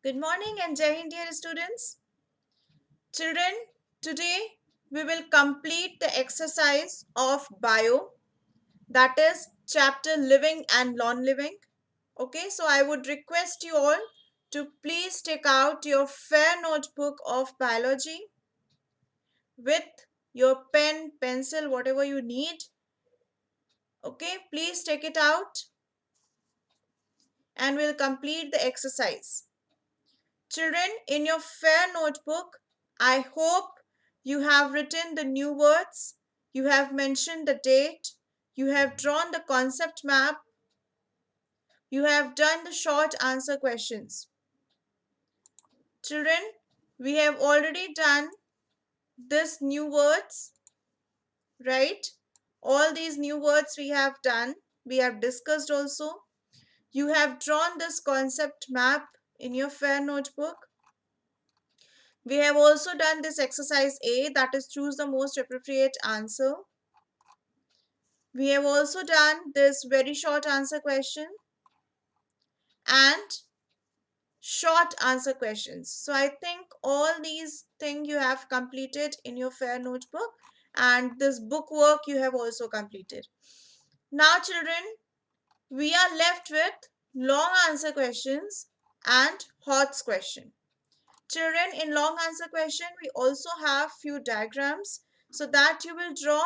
Good morning and Jai Hind, dear students. Children, today we will complete the exercise of bio, that is chapter living and non-living. Okay, so I would request you all to please take out your fair notebook of biology with your pen, pencil, whatever you need. Okay, please take it out and we'll complete the exercise. Children, in your fair notebook, I hope you have written the new words, you have mentioned the date, you have drawn the concept map, you have done the short answer questions. Children, we have already done this new words, right? All these new words we have done, we have discussed also. You have drawn this concept map in your fair notebook. We have also done this exercise A, that is choose the most appropriate answer. We have also done this very short answer question and short answer questions. So I think all these things you have completed in your fair notebook, and this book work you have also completed. Now children, we are left with long answer questions and HOTS question. Children, in long answer question, we also have few diagrams so that you will draw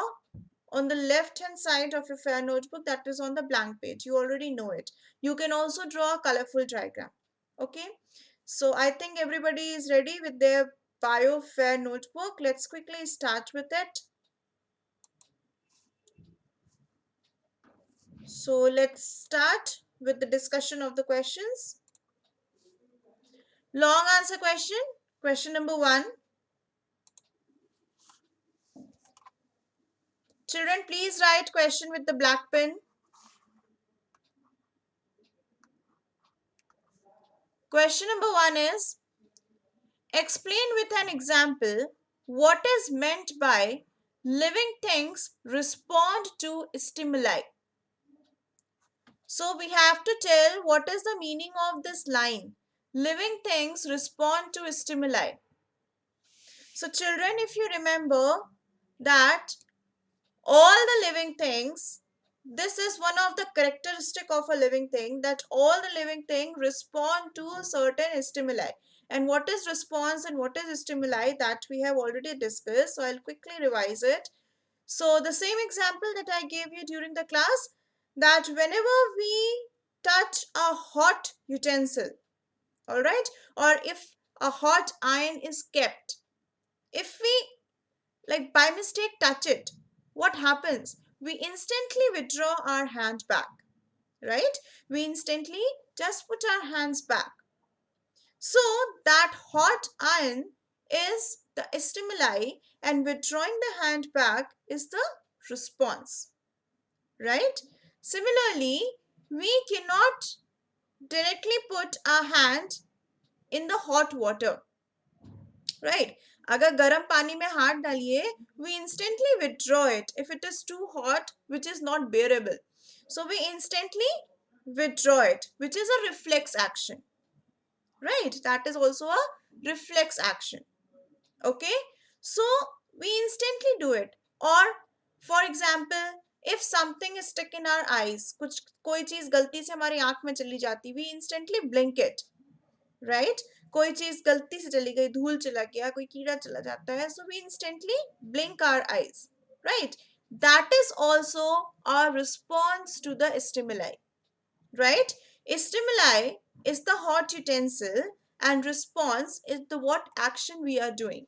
on the left hand side of your fair notebook, that is on the blank page. You already know it. You can also draw a colorful diagram. Okay. So I think everybody is ready with their bio fair notebook. Let's quickly start with it. So let's start with the discussion of the questions. Long answer question. Question number 1. Children, please write question with the black pen. Question number 1 is, explain with an example what is meant by living things respond to stimuli. So we have to tell what is the meaning of this line. Living things respond to stimuli. So children, if you remember that all the living things, this is one of the characteristic of a living thing, that all the living things respond to a certain stimuli. And what is response and what is stimuli, that we have already discussed. So I'll quickly revise it. So the same example that I gave you during the class, that whenever we touch a hot utensil, all right, or if a hot iron is kept, if we like by mistake touch it, what happens? We instantly withdraw our hand back, right? We instantly just put our hands back. So that hot iron is the stimuli and withdrawing the hand back is the response, right? Similarly, we cannot directly put our hand in the hot water, right? अगर गर्म पानी में हाथ डालिए, we instantly withdraw it if it is too hot, which is not bearable. So we instantly withdraw it, which is a reflex action, right? That is also a reflex action. Okay, so we instantly do it. Or for example, if something is stuck in our eyes, कुछ कोई चीज गलती से हमारी आंख में चली जाती, we instantly blink it, right? कोई चीज गलती से चली गई, धूल चला गया, कोई कीड़ा चला जाता है, so we instantly blink our eyes, right? That is also our response to the stimuli, right? Stimuli is the hot utensil and response is the what action we are doing.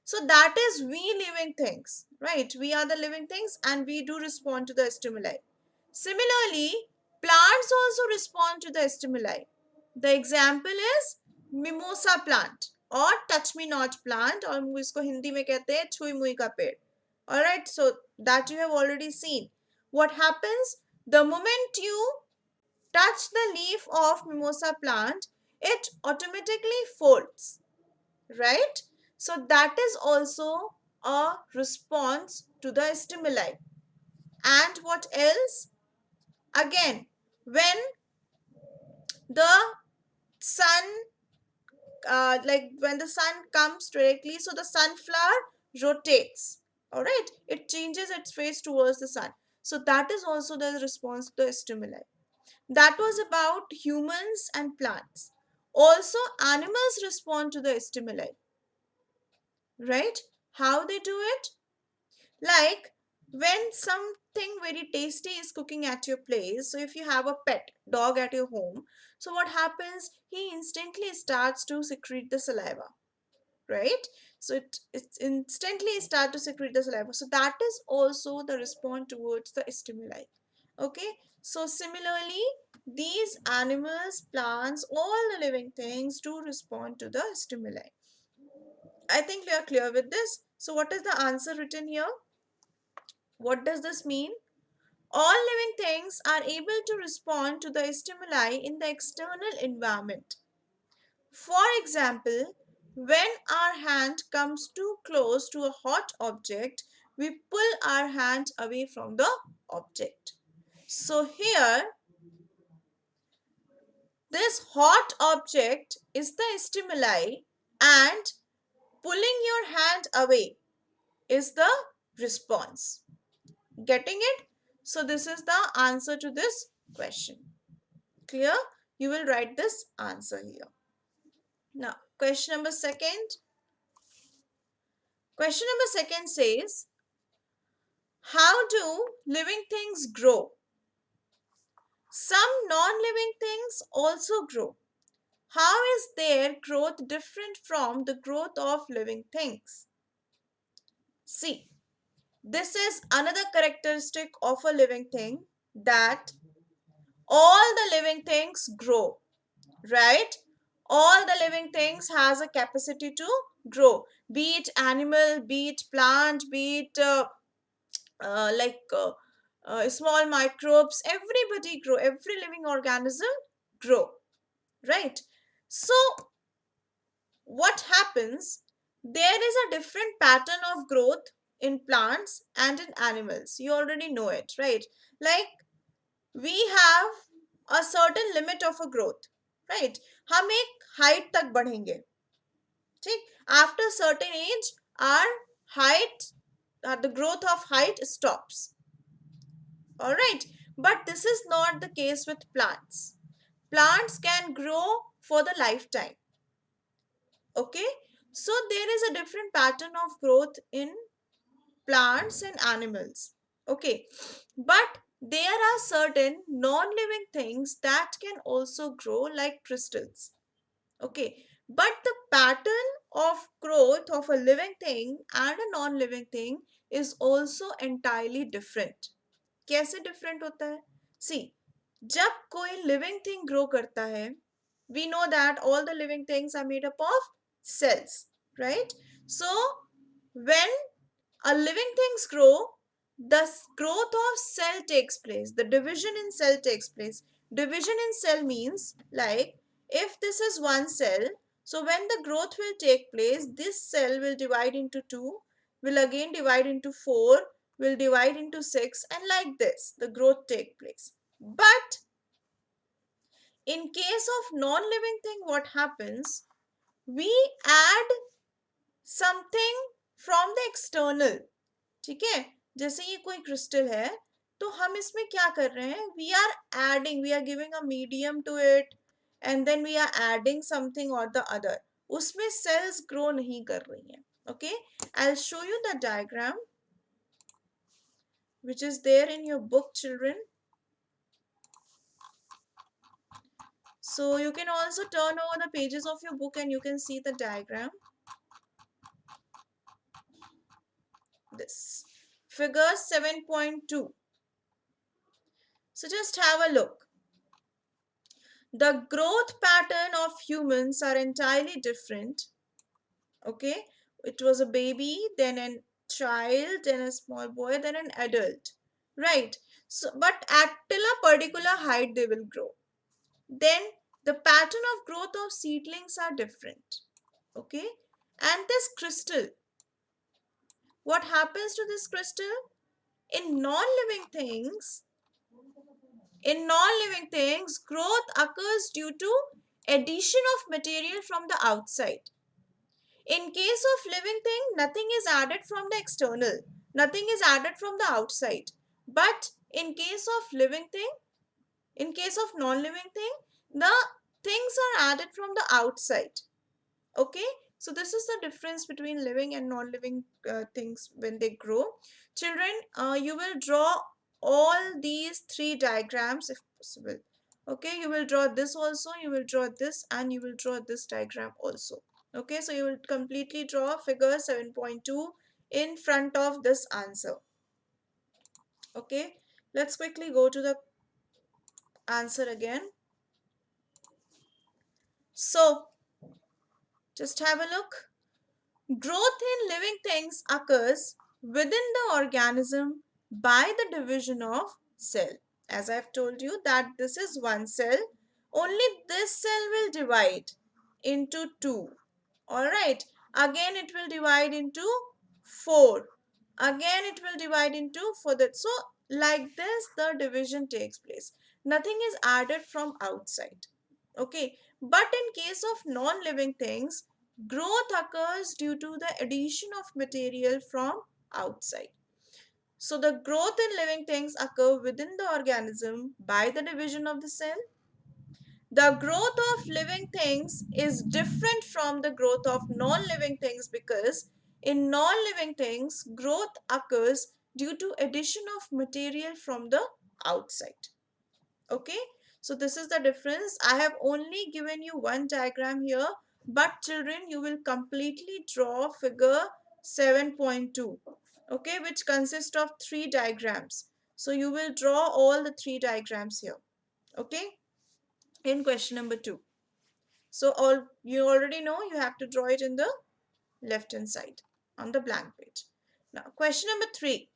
So that is we living things, right? We are the living things and we do respond to the stimuli. Similarly, plants also respond to the stimuli. The example is mimosa plant or touch me not plant, और इसको हिंदी में कहते हैं छुई मुई का पेड़. All right, so that you have already seen. What happens the moment you touch the leaf of mimosa plant, it automatically folds, right? So that is also a response to the stimuli. And what else? Again, when the sun like when the sun comes directly, so the sunflower rotates. All right, it changes its face towards the sun. So that is also the response to the stimuli. That was about humans and plants. Also, animals respond to the stimuli, right? How they do it? Like when something very tasty is cooking at your place. So if you have a pet dog at your home, so what happens? He instantly starts to secrete the saliva, right? So it instantly start to secrete the saliva. So that is also the response towards the stimuli. Okay. So similarly, these animals, plants, all the living things do respond to the stimuli. I think we are clear with this. So what is the answer written here? What does this mean? All living things are able to respond to the stimuli in the external environment. For example, when our hand comes too close to a hot object, we pull our hand away from the object. So here, this hot object is the stimuli and pulling your hand away is the response. Getting it? So this is the answer to this question. Clear? You will write this answer here. Now, question number second. Question number second says, how do living things grow? Some non-living things also grow. How is their growth different from the growth of living things? See, this is another characteristic of a living thing, that all the living things grow, right? All the living things has a capacity to grow, be it animal, be it plant, be it like small microbes. Everybody grow, every living organism grow, right? So what happens, there is a different pattern of growth in plants and in animals. You already know it, right? Like we have a certain limit of a growth, right? हम एक height तक बढ़ेंगे, ठीक? After a certain age, our height, the growth of height stops. All right, but this is not the case with plants. Plants can grow for the lifetime. Okay, so there is a different pattern of growth in plants and animals. Okay, but there are certain non-living things that can also grow, like crystals. Okay, but the pattern of growth of a living thing and a non-living thing is also entirely different. कैसे different होता है? सी, जब कोई living thing grow करता है, we know that all the living things are made up of cells, right? So when a living things grow, the growth of cell takes place, the division in cell takes place. Division in cell means, like, if this is one cell, so when the growth will take place, this cell will divide into two, will again divide into four, will divide into six, and like this the growth take place. But in case of non-living thing, what happens, we add something from the external. ठीक है, जैसे ये कोई crystal है, तो हम इसमें क्या कर रहे हैं, we are adding, we are giving a medium to it, and then we are adding something और द अदर. उसमें सेल्स ग्रो नहीं कर रही हैं. Okay, I'll show you the diagram which is there in your book, children. So you can also turn over the pages of your book and you can see the diagram. This figure 7.2. So just have a look. The growth pattern of humans are entirely different. Okay, it was a baby, then a child, then a small boy, then an adult, right? So but at till a particular height they will grow. Then the pattern of growth of seedlings are different. Okay, and this crystal, what happens to this crystal? In non-living things, growth occurs due to addition of material from the outside. In case of living thing, nothing is added from the external. Nothing is added from the outside. But in case of living thing, in case of non-living thing, the things are added from the outside. Okay, so this is the difference between living and non-living things when they grow. Children, you will draw all these three diagrams if possible. Okay, you will draw this also, you will draw this, and you will draw this diagram also. Okay, so you will completely draw figure 7.2 in front of this answer. Okay, let's quickly go to the answer again. So just have a look. Growth in living things occurs within the organism by the division of cell. As I have told you that this is one cell, only this cell will divide into two. Alright, again it will divide into four. Again it will divide into four. So like this the division takes place. Nothing is added from outside. Okay, but in case of non-living things, growth occurs due to the addition of material from outside. So the growth in living things occur within the organism by the division of the cell. The growth of living things is different from the growth of non-living things because in non-living things, growth occurs due to addition of material from the outside. Okay, so this is the difference. I have only given you one diagram here, but children, you will completely draw figure 7.2, okay, which consists of three diagrams. So you will draw all the three diagrams here, okay, in question number 2. So all you already know, you have to draw it in the left hand side on the blank page. Now question number 3.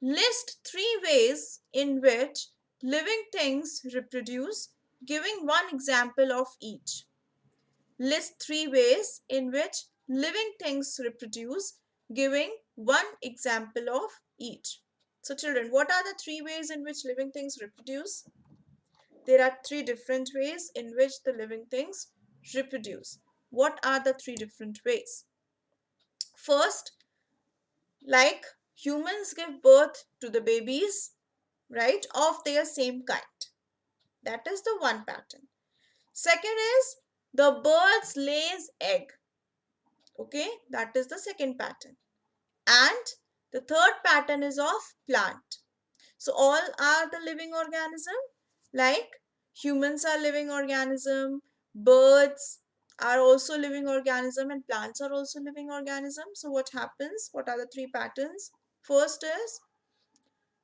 List 3 ways in which living things reproduce, giving one example of each. List 3 ways in which living things reproduce, giving one example of each. So children, what are the 3 ways in which living things reproduce? There are 3 different ways in which the living things reproduce. What are the 3 different ways? First, like humans give birth to the babies, right, of their same kind. That is the one pattern. Second is the birds lays egg. Okay, that is the second pattern. And the third pattern is of plant. So all are the living organism, like humans are living organism, birds are also living organism, and plants are also living organism. So what happens? What are the 3 patterns? First is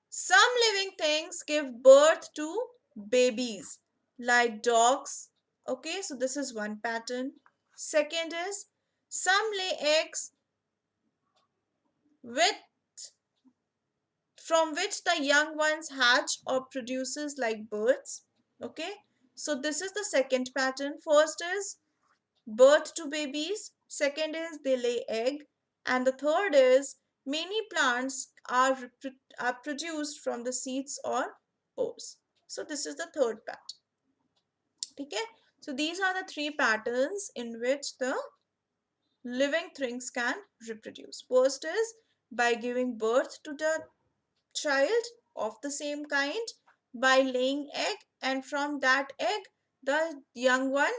some living things give birth to babies like dogs. Okay, so this is one pattern. Second is some lay eggs with from which the young ones hatch or produces like birds. Okay, so this is the second pattern. First is birth to babies. Second is they lay egg. And the third is many plants are produced from the seeds or pores. So this is the third pattern. Okay, so these are the 3 patterns in which the living things can reproduce. First is by giving birth to the child of the same kind, by laying egg, and from that egg the young one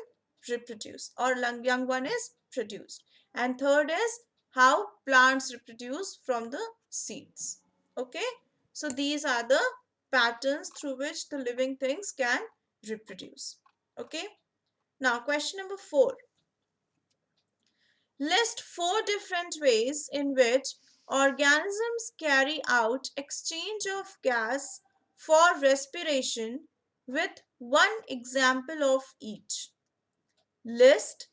reproduce or young one is produced. And third is how plants reproduce from the seeds. Okay, so these are the patterns through which the living things can reproduce. Okay, now question number 4. List 4 different ways in which organisms carry out exchange of gas for respiration with one example of each. List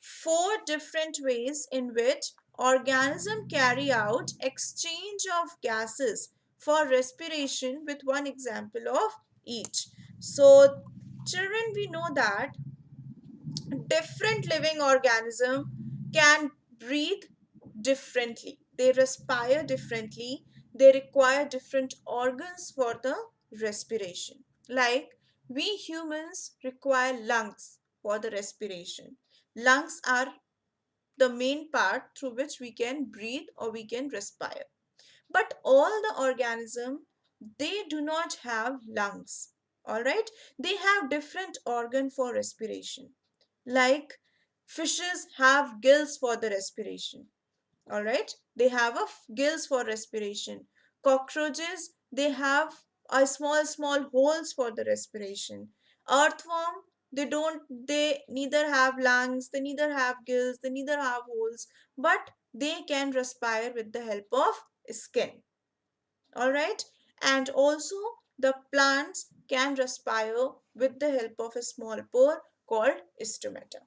4 different ways in which organisms carry out exchange of gases for respiration with one example of each. So children, we know that different living organism can breathe differently, they respire differently, they require different organs for the respiration. Like we humans require lungs for the respiration. Lungs are the main part through which we can breathe or we can respire. But all the organisms, they do not have lungs. All right, they have different organ for respiration. Like fishes have gills for the respiration. All right, they have gills for respiration. Cockroaches, they have a small holes for the respiration. Earthworm, they neither have lungs, they neither have gills, they neither have holes, but they can respire with the help of skin. All right, and also the plants can respire with the help of a small pore called stomata.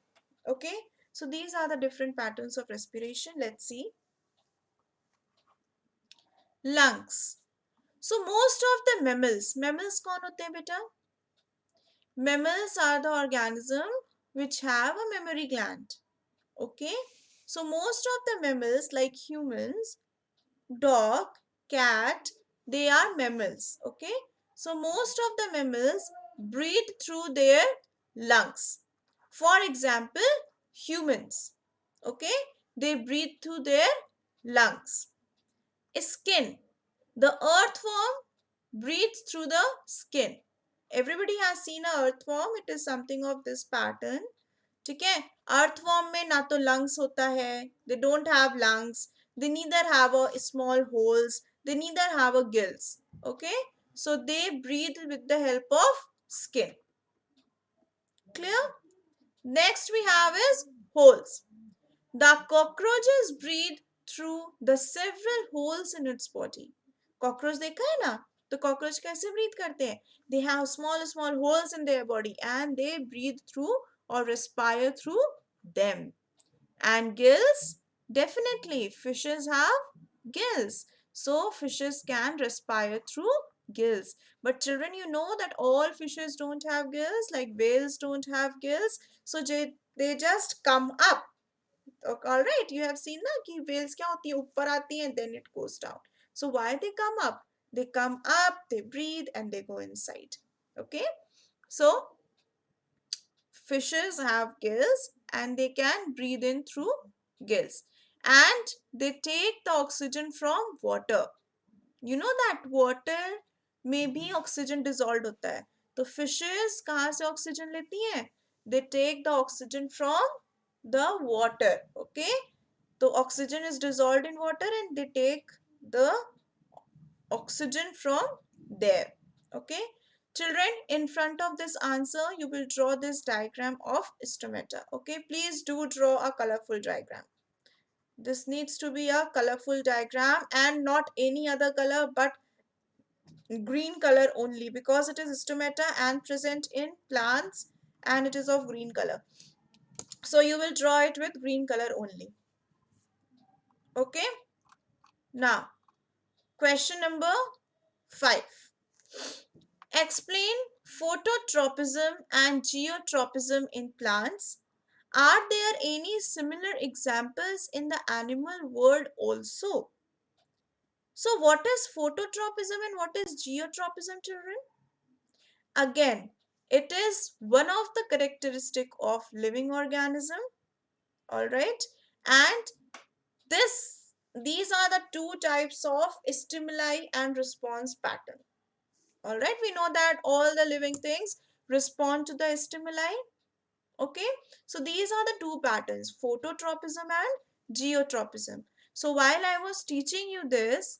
Okay, so these are the different patterns of respiration. Let's see. Lungs. So most of the mammals कौन होते हैं बेटा? Mammals are the organism which have a mammary gland. Okay, so most of the mammals like humans, dog, cat, they are mammals. Okay, so most of the mammals breathe through their lungs. For example, humans, okay, they breathe through their lungs. Skin, the earthworm breathes through the skin. Everybody has seen a earthworm. It is something of this pattern. ठीक है, earthworm में ना तो lungs होता है, they don't have lungs, they neither have a small holes, they neither have a gills. Okay, so they breathe with the help of skin. Clear? Next we have is holes. The cockroaches breathe through the several holes in its body. Cockroach देखा है ना? तो cockroach कैसे breathe करते हैं? They have small holes in their body and they breathe through or respire through them. And gills? Definitely, fishes have gills. So fishes can respire through gills. But children, you know that all fishes don't have gills, like whales don't have gills. So they just come up. All right, you have seen that whales क्या होती है, ऊपर आती हैं, then it goes down. So why they come up? They come up, they breathe, and they go inside. Okay, so fishes have gills and they can breathe in through gills, and they take the oxygen from water. You know that water में भी oxygen dissolved होता है, तो fishes कहाँ से oxygen लेती हैं? They take the oxygen from the water. Okay, so oxygen is dissolved in water and they take the oxygen from there. Okay, children, in front of this answer you will draw this diagram of stomata. Okay, please do draw a colorful diagram. This needs to be a colorful diagram and not any other color but green color only, because it is stomata and present in plants and it is of green color. So you will draw it with green color only. Okay, now question number 5. Explain phototropism and geotropism in plants. Are there any similar examples in the animal world also? So what is phototropism and what is geotropism, children? Again, it is one of the characteristic of living organism. All right, and these are the two types of stimuli and response pattern. All right, we know that all the living things respond to the stimuli. Okay, so these are the two patterns, phototropism and geotropism. So while I was teaching you this,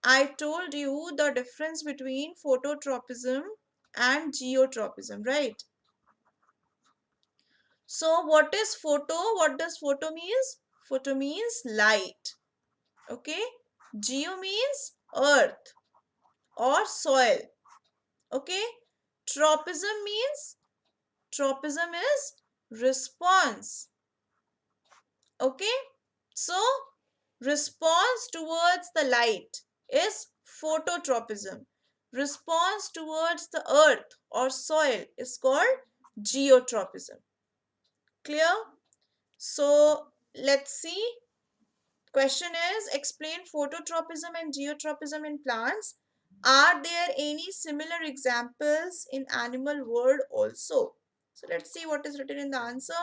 I told you the difference between phototropism and geotropism, right? So what is photo? What does photo means? Photo means light. Okay, geo means earth or soil. Okay, tropism means, tropism is response. Okay, so response towards the light is phototropism. Response towards the earth or soil is called geotropism. Clear? So let's see. Question is, explain phototropism and geotropism in plants. Are there any similar examples in animal world also? So let's see what is written in the answer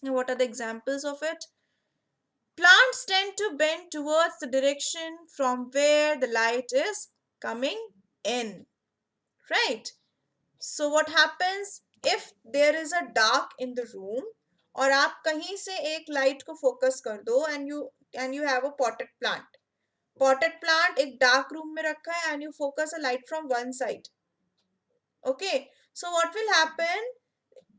and what are the examples of it. Plants tend to bend towards the direction from where the light is coming in, right? So what happens if there is a dark in the room और आप कहीं से एक light को focus कर दो and you have a potted plant एक dark room में रखा है and you focus a light from one side. Okay, so what will happen?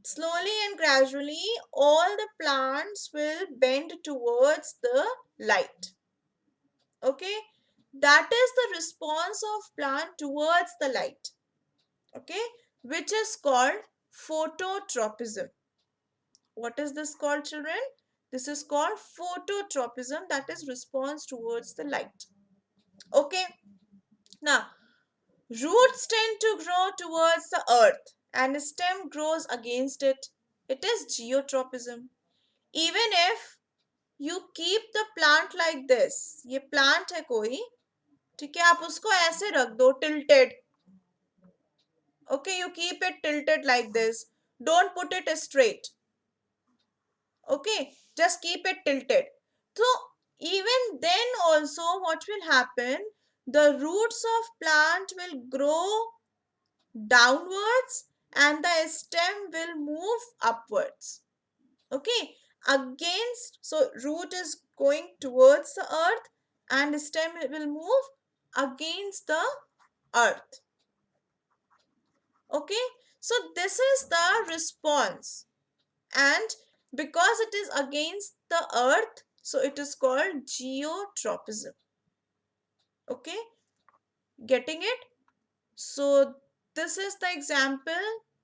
Slowly and gradually, all the plants will bend towards the light. Okay, that is the response of plant towards the light. Okay, which is called phototropism. What is this called, children? This is called phototropism, that is response towards the light. Okay, now roots tend to grow towards the earth and stem grows against it. It is geotropism. Even if you keep the plant like this, ये plant है कोई, ठीक है, आप उसको ऐसे रख दो tilted. Okay, you keep it tilted like this. Don't put it straight. Okay, just keep it tilted. So even then also what will happen? The roots of plant will grow downwards and the stem will move upwards. Okay, against, so root is going towards the earth and stem will move against the earth. Okay, so this is the response, and because it is against the earth, so it is called geotropism. Okay, getting it? So this is the example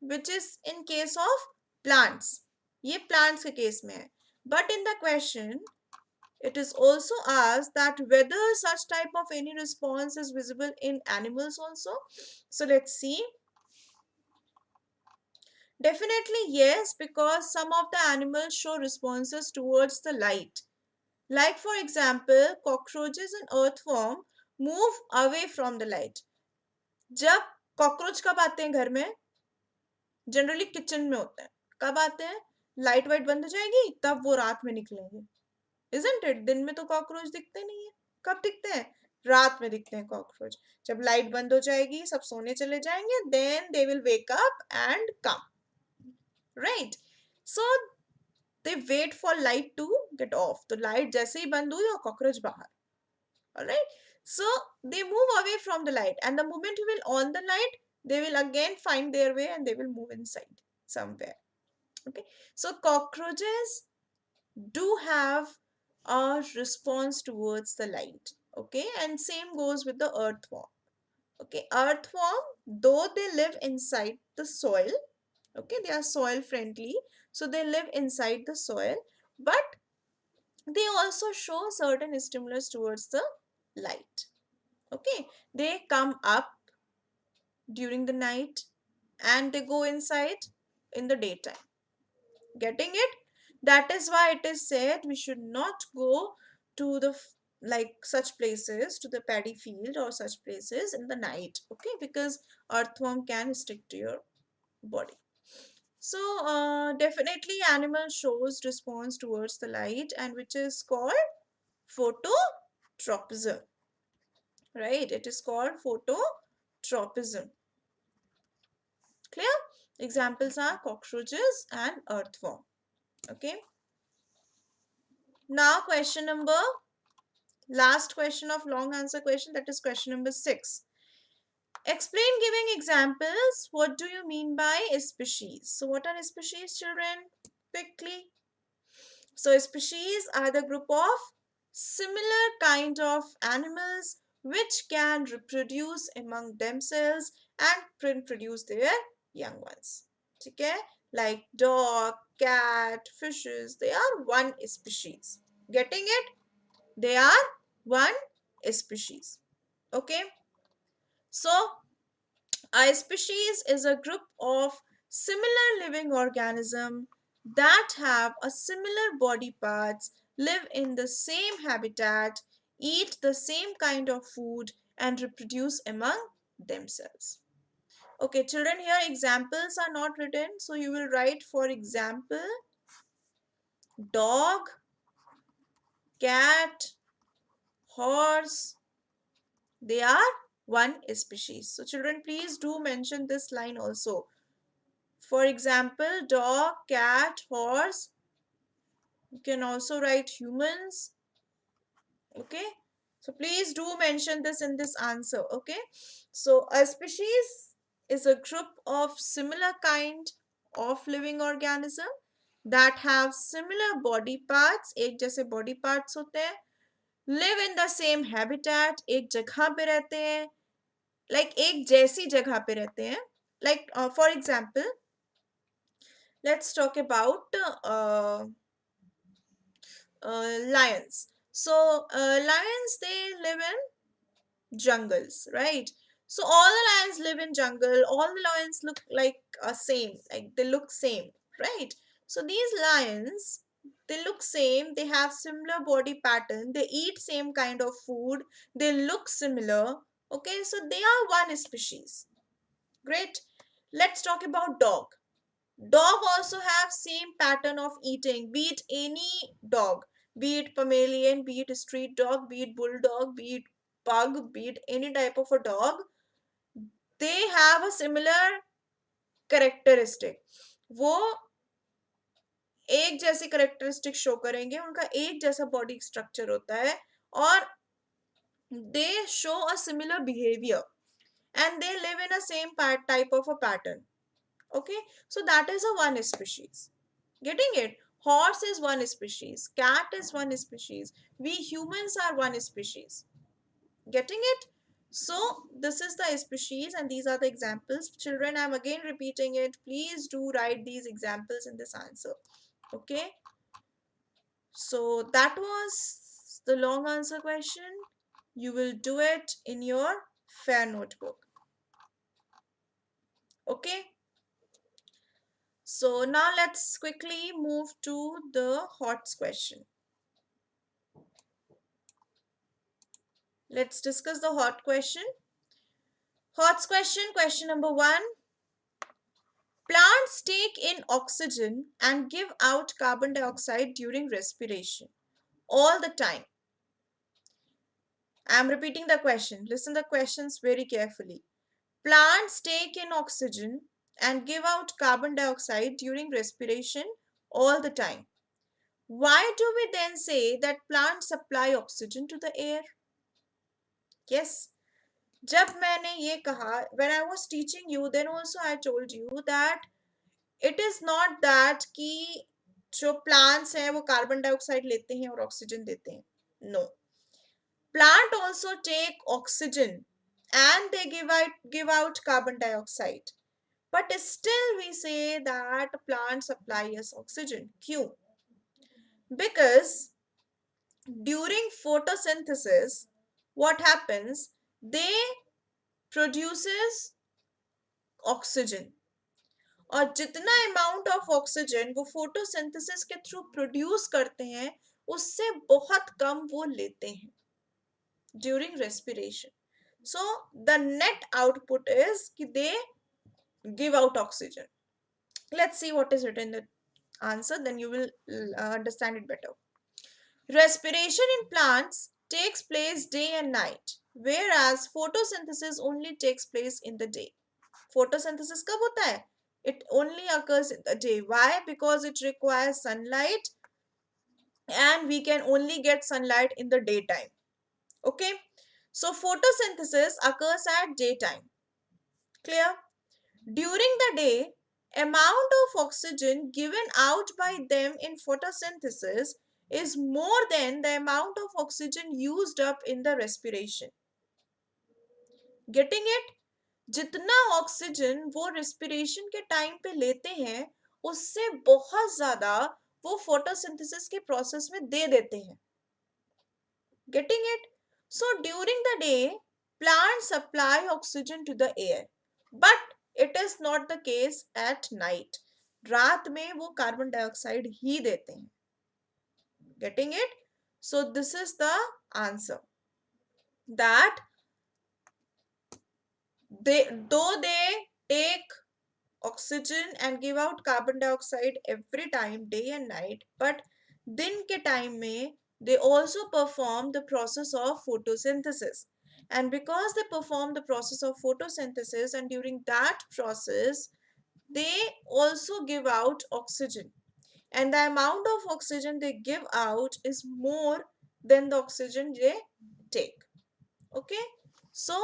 which is in case of plants. ये plants के case में है. But in the question, it is also asked that whether such type of any response is visible in animals also. So let's see. Definitely yes, because some of the animals show responses towards the light. Like for example, cockroaches and earthworm move away from the light. जब cockroach कब आते हैं घर में? Generally kitchen में होते हैं. कब आते हैं? लाइट वाइट बंद हो जाएगी तब वो रात में निकलेंगे. Isn't it? दिन में तो कॉकरोच दिखते नहीं है. कब दिखते हैं? रात में दिखते हैं कॉकरोच. जब लाइट बंद हो जाएगी, सब सोने चले जाएंगे, then they will wake up and come. Right? So they wait for light to get off. तो लाइट जैसे ही बंद हुई और कॉकरोच बाहर. Alright? So they move away from the light, and the moment you will on the light, they will again find their way and they will move inside somewhere. Okay, so cockroaches do have a response towards the light. Okay, and same goes with the earthworm. Okay, earthworm, though they live inside the soil, okay, they are soil friendly, so they live inside the soil, but they also show certain stimulus towards the light. Okay, they come up during the night and they go inside in the daytime. Getting it? That is why it is said we should not go to the like such places, to the paddy field or such places in the night. Okay, because earthworm can stick to your body. So definitely animal shows response towards the light, and which is called phototropism. Right, it is called phototropism. Clear? Examples are cockroaches and earthworm. Okay. Now last question of long answer question, that is question number 6. Explain giving examples. What do you mean by species? So what are species, children? Quickly. So species are the group of similar kind of animals which can reproduce among themselves and produce their young ones. Okay? Like dog, cat, fishes, they are one species. Getting it? They are one species. Okay? So a species is a group of similar living organism that have a similar body parts, live in the same habitat, eat the same kind of food, and reproduce among themselves. Okay, children, here examples are not written, so you will write, for example, dog, cat, horse. They are one species. So children, please do mention this line also. For example, dog, cat, horse. You can also write humans. Okay, so please do mention this in this answer. Okay, so a species is a group of similar kind of living organism that have similar body parts. एक जैसे body parts होते हैं. Live in the same habitat. एक जगह पे रहते हैं. Like एक जैसी जगह पे रहते हैं. Like for example, let's talk about lions. So lions, they live in jungles, right? So all the lions live in jungle. All the lions look like same, like they look same, right? So these lions, they look same. They have similar body pattern. They eat same kind of food. They look similar. Okay, so they are one species. Great. Let's talk about dog. Dog also have same pattern of eating, be it any dog, be it Pomeranian, be it street dog, be it bulldog, be it pug, be it any type of a dog. They have a similar characteristic. वो एक जैसी characteristic show करेंगे, उनका एक जैसा body structure होता है और they show a similar behavior and they live in a same type of a pattern. Okay, so that is a one species. Getting it? Horse is one species, cat is one species, we humans are one species. Getting it? So this is the species and these are the examples. Children, I'm again repeating it. Please do write these examples in this answer. Okay, so that was the long answer question. You will do it in your fair notebook. Okay, so now let's quickly move to the HOTS question. Let's discuss the hot question. HOTS question, question number 1. Plants take in oxygen and give out carbon dioxide during respiration all the time. I am repeating the question. Listen the questions very carefully. Plants take in oxygen and give out carbon dioxide during respiration all the time. Why do we then say that plants supply oxygen to the air? Yes. जब मैंने ये कहा, when I was teaching you, then also I told you that it is not that कि जो plants हैं वो carbon dioxide लेते हैं और oxygen देते हैं. No. Plant also take oxygen and they give out carbon dioxide. But still we say that plants supply us oxygen. क्यों? Because during photosynthesis, what happens? They produces oxygen. और जितना amount of oxygen वो photosynthesis के through produce करते हैं उससे बहुत कम वो लेते हैं during respiration. So the net output is कि they give out oxygen. Let's see what is written in the answer, then you will understand it better. Respiration in plants takes place day and night, whereas photosynthesis only takes place in the day. Photosynthesis कब होता है? It only occurs in the day. Why? Because it requires sunlight and we can only get sunlight in the daytime. Okay, so photosynthesis occurs at daytime. Clear? During the day, amount of oxygen given out by them in photosynthesis is more than the amount of oxygen used up in the respiration. Getting it? जितना oxygen वो respiration के time पे लेते हैं उससे बहुत ज्यादा वो फोटोसिंथेसिस के प्रोसेस में दे देते हैं. Getting it? So during the day plant supply oxygen to the air, but it is not the case at night. रात में वो कार्बन डाइऑक्साइड ही देते हैं. Getting it? So this is the answer, that they take oxygen and give out carbon dioxide every time, day and night, but दिन के time में they also perform the process of photosynthesis. And because they perform the process of photosynthesis, and during that process they also give out oxygen, and the amount of oxygen they give out is more than the oxygen they take. Okay, so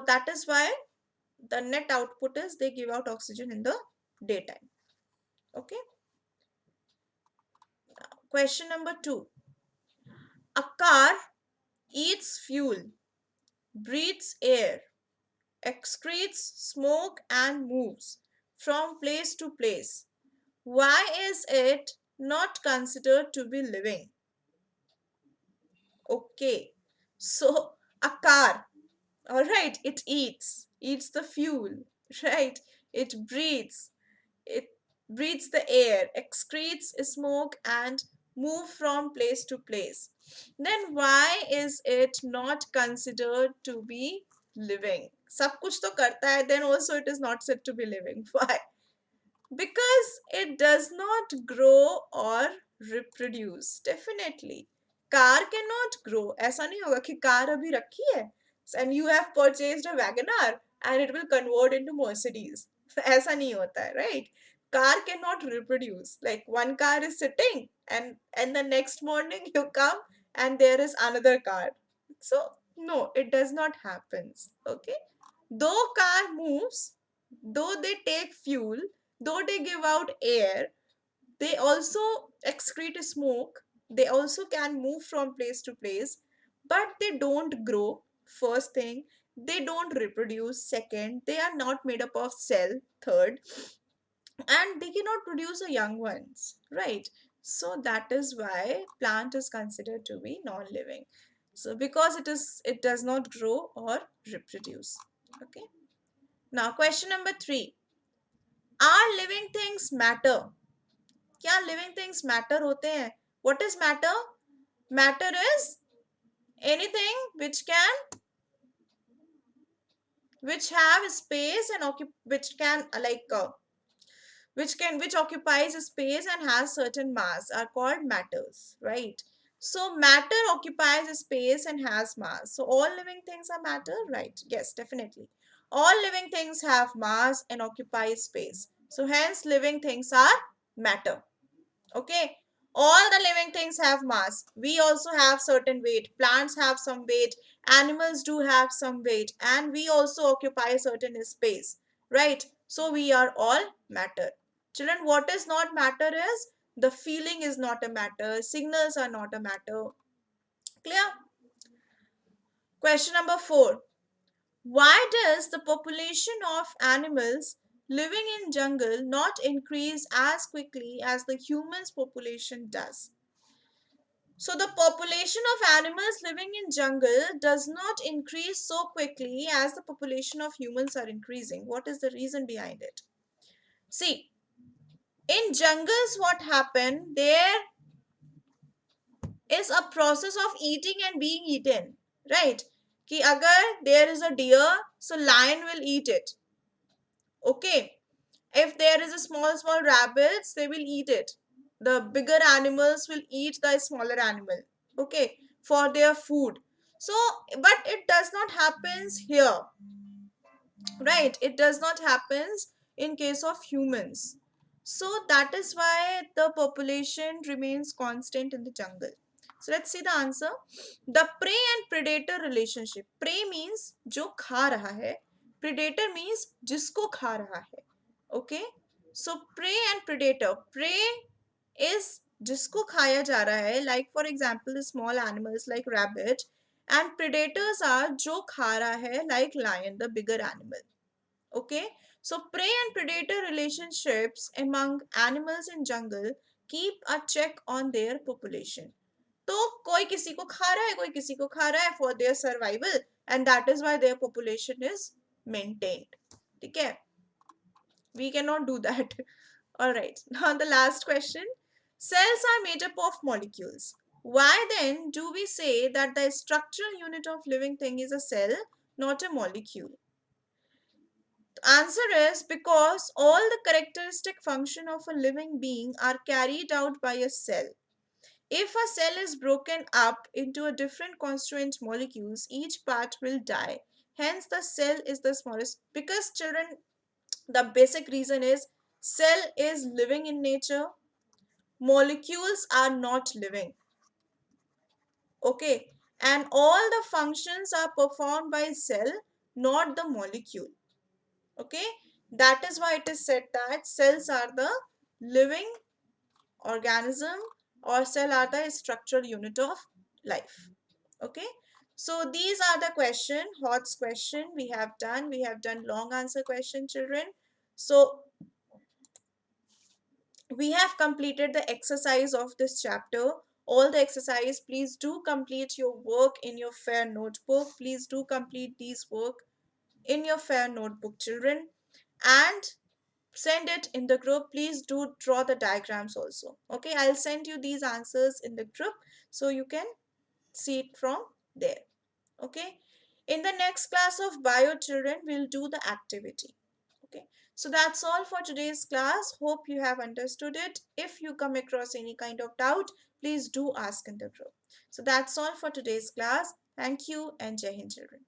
that is why the net output is they give out oxygen in the daytime. Okay, question number 2. A car eats fuel, breathes air, excretes smoke, and moves from place to place. Why is it not considered to be living? Okay, so a car, all right, it eats the fuel, right? It breathes, it breathes the air, excretes smoke, and move from place to place. Then why is it not considered to be living? सब कुछ तो करता है, then also it is not said to be living. Why? Because it does not grow or reproduce. Definitely car cannot grow. ऐसा नहीं होगा कि car अभी रखी है and you have purchased a WagonR and it will convert into Mercedes. ऐसा नहीं होता है, right? Car cannot reproduce. Like one car is sitting and the next morning you come and there is another car. So no, it does not happens. Okay, though car moves, though they take fuel, though they give out air, they also excrete smoke, they also can move from place to place, but they don't grow. First thing, they don't reproduce. Second, they are not made up of cell. Third, and they cannot produce a young ones, right? So that is why plant is considered to be non-living. So because it does not grow or reproduce. Okay, now question number 3. Are living things matter? क्या living things matter होते हैं? What is matter? Matter is anything which have space and which can which occupies a space and has certain mass are called matters, right? So matter occupies a space and has mass. So all living things are matter, right? Yes, definitely. All living things have mass and occupy space. So hence living things are matter. Okay, all the living things have mass. We also have certain weight. Plants have some weight, animals do have some weight, and we also occupy certain space, right? So we are all matter. Children, what is not matter is the feeling is not a matter, signals are not a matter. Clear? Question number 4. Why does the population of animals living in jungle not increase as quickly as the humans population does? So the population of animals living in jungle does not increase so quickly as the population of humans are increasing. What is the reason behind it? See, in jungles what happened, there is a process of eating and being eaten, right? Ki agar there is a deer, so lion will eat it. Okay, if there is a small rabbits, they will eat it. The bigger animals will eat the smaller animal, okay, for their food. So but it does not happens here, right? It does not happens in case of humans. So that is why the population remains constant in the jungle. So let's see the answer. The prey and predator relationship. Prey means जो खा रहा है, predator means जिसको खा रहा है. Okay, so prey and predator. Prey is जिसको खाया जा रहा है, like for example the small animals like rabbit, and predators are जो खा रहा है, like lion, the bigger animal. Okay, so prey and predator relationships among animals in jungle keep a check on their population. तो कोई किसी को खा रहा है, कोई किसी को खा रहा है for their survival, and that is why their population is maintained. ठीक है, we cannot do that. All right, now the last question. Cells are made up of molecules. Why then do we say that the structural unit of living thing is a cell, not a molecule? The answer is because all the characteristic function of a living being are carried out by a cell. If a cell is broken up into a different constituent molecules, each part will die. Hence, the cell is the smallest. Because children, the basic reason is cell is living in nature, molecules are not living. Okay, and all the functions are performed by cell, not the molecule. Okay, that is why it is said that cells are the living organism, or cell are the structural unit of life. Okay, so these are the question, HOTS question we have done long answer question, children. So we have completed the exercise of this chapter. All the exercise, please do complete your work in your fair notebook. Please do complete these work in your fair notebook, children, and send it in the group. Please do draw the diagrams also. Okay, I'll send you these answers in the group so you can see it from there. Okay, in the next class of bio, children, we'll do the activity. Okay, so that's all for today's class. Hope you have understood it. If you come across any kind of doubt, please do ask in the group. So that's all for today's class. Thank you and Jai Hind, children.